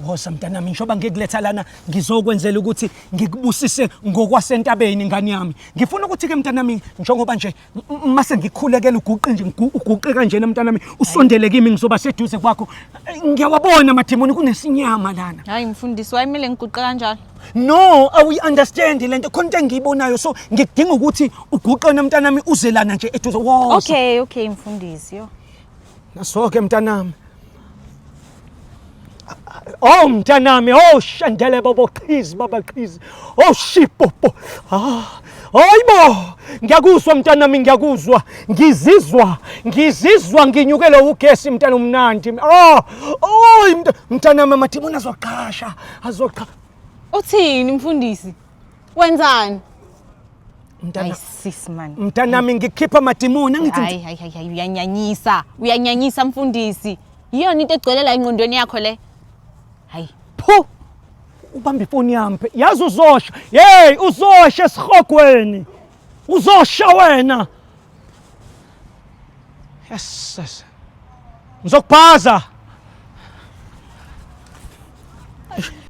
Woza mntanami ngishoba ngikuletha lana ngizokwenzela ukuthi ngikubusise ngokwasentabeni ngani yami. Ngifuna ukuthi ke mntanami njengoba nje mase ngikhulekela uguqe nje uguqe kanje mntanami usondele kimi ngizoba seduze kwakho. Ngiyawabona madimoni kunesinyama lana. Hayi mfundisi wayimele ngiguqe kanjalo. No, awu understand lento khona engiyibonayo so ngikudinga ukuthi uguqe mntanami uze lana nje eduze. Okay mfundisi yo. Naso ke mntanami. Oh mntanami, oh Shandele baba qizi baba qizi. Oh shipopo. Hayibo, ngiyakuzwa mntanami ngiyakuzwa. Ngizizwa nginyukele ugesi mntana omnandi. Mntanami madimoni azoqasha, Uthini mfundisi? Wenzani? Mntana sis man. Mntanami ngikhipha madimoni ngithi hayi uyanyanyisa mfundisi. Yiyona into egcwele la engqondweni yakho le. Hayi, pho ubamba ifoni yami phe yazi uzosha uzosha esihogweni uzosha wena yes ngizokuphaza